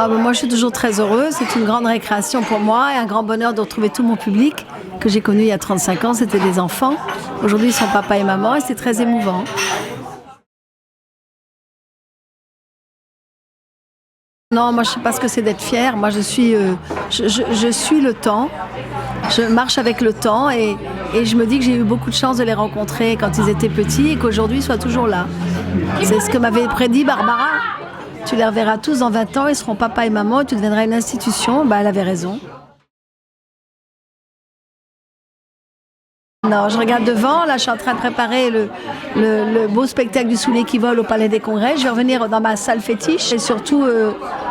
Ah, moi, je suis toujours très heureuse. C'est une grande récréation pour moi et un grand bonheur de retrouver tout mon public que j'ai connu il y a 35 ans. C'était des enfants. Aujourd'hui, ils sont papa et maman et c'est très émouvant. Non, moi, je ne sais pas ce que c'est d'être fière. Moi, je suis le temps. Je marche avec le temps et je me dis que j'ai eu beaucoup de chance de les rencontrer quand ils étaient petits et qu'aujourd'hui, ils soient toujours là. C'est ce que m'avait prédit Barbara. Tu les reverras tous dans 20 ans, ils seront papa et maman et tu deviendras une institution. Elle avait raison. Non, je regarde devant. Là, je suis en train de préparer le beau spectacle du soulier qui vole au Palais des Congrès. Je vais revenir dans ma salle fétiche et surtout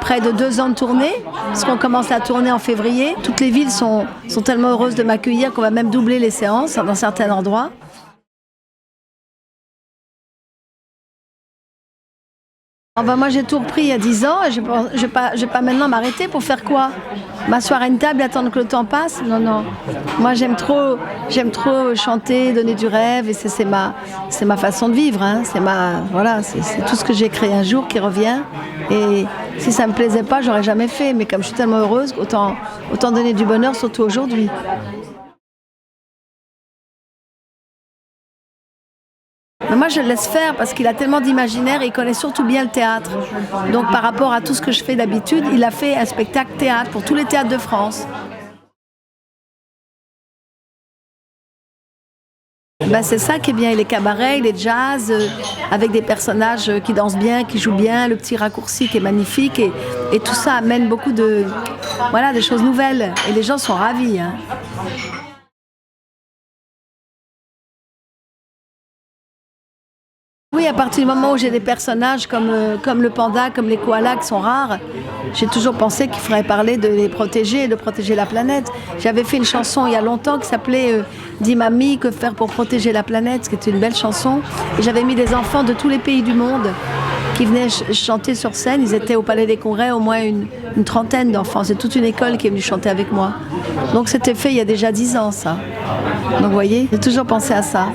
près de 2 ans de tournée, parce qu'on commence la tournée en février. Toutes les villes sont tellement heureuses de m'accueillir qu'on va même doubler les séances dans certains endroits. Moi, j'ai tout repris il y a 10 ans et je vais pas maintenant m'arrêter pour faire quoi? M'asseoir à une table et attendre que le temps passe? Non, non. Moi, j'aime trop chanter, donner du rêve et c'est ma façon de vivre. Hein. C'est tout ce que j'ai créé un jour qui revient. Et si ça me plaisait pas, j'aurais jamais fait. Mais comme je suis tellement heureuse, autant donner du bonheur, surtout aujourd'hui. Mais moi, je le laisse faire parce qu'il a tellement d'imaginaire et il connaît surtout bien le théâtre. Donc, par rapport à tout ce que je fais d'habitude, il a fait un spectacle théâtre pour tous les théâtres de France. C'est ça qui est bien, les cabarets, les jazz, avec des personnages qui dansent bien, qui jouent bien, le petit raccourci qui est magnifique et tout ça amène beaucoup des choses nouvelles et les gens sont ravis. Hein. Oui, à partir du moment où j'ai des personnages comme le panda, comme les koalas qui sont rares, j'ai toujours pensé qu'il faudrait parler de les protéger et de protéger la planète. J'avais fait une chanson il y a longtemps qui s'appelait Dis mamie, que faire pour protéger la planète, ce qui était une belle chanson. Et j'avais mis des enfants de tous les pays du monde qui venaient chanter sur scène. Ils étaient au Palais des Congrès, au moins une trentaine d'enfants. C'est toute une école qui est venue chanter avec moi. Donc c'était fait il y a déjà 10 ans, ça. Donc vous voyez, j'ai toujours pensé à ça.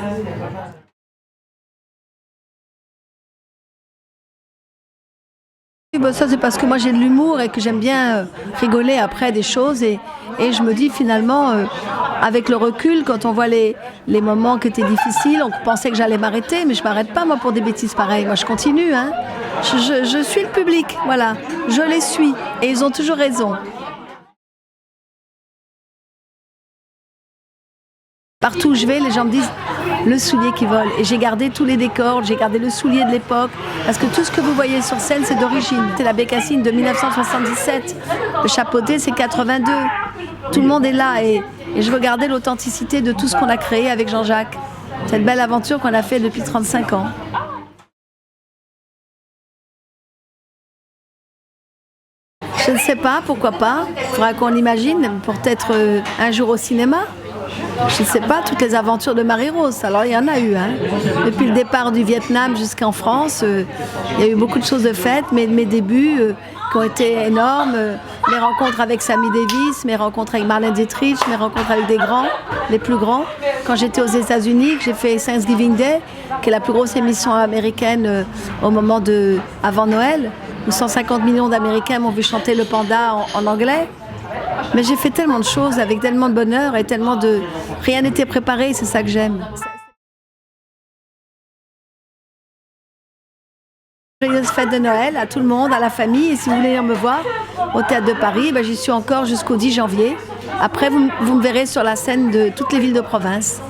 Ça c'est parce que moi j'ai de l'humour et que j'aime bien rigoler après des choses et je me dis finalement avec le recul quand on voit les moments qui étaient difficiles, on pensait que j'allais m'arrêter mais je m'arrête pas moi pour des bêtises pareilles, moi je continue hein. Je suis le public, voilà, je les suis et ils ont toujours raison. Partout où je vais, les gens me disent le soulier qui vole. Et j'ai gardé tous les décors, j'ai gardé le soulier de l'époque. Parce que tout ce que vous voyez sur scène, c'est d'origine. C'est la bécassine de 1977. Le chapeauté, c'est 82. Tout le monde est là. Et je veux garder l'authenticité de tout ce qu'on a créé avec Jean-Jacques. Cette belle aventure qu'on a fait depuis 35 ans. Je ne sais pas, pourquoi pas. Il faudra qu'on l'imagine, peut-être un jour au cinéma. Je ne sais pas, toutes les aventures de Marie-Rose, alors il y en a eu. Hein. Depuis le départ du Vietnam jusqu'en France, il y a eu beaucoup de choses de faites, mais mes débuts qui ont été énormes, mes rencontres avec Sammy Davis, mes rencontres avec Marlène Dietrich, mes rencontres avec des grands, les plus grands. Quand j'étais aux États-Unis, j'ai fait Thanksgiving Day, qui est la plus grosse émission américaine avant Noël, où 150 millions d'Américains m'ont vu chanter le panda en anglais. Mais j'ai fait tellement de choses avec tellement de bonheur et tellement de... Rien n'était préparé, c'est ça que j'aime. Joyeuse fête de Noël à tout le monde, à la famille. Et si vous voulez venir me voir au Théâtre de Paris, j'y suis encore jusqu'au 10 janvier. Après, vous me verrez sur la scène de toutes les villes de province.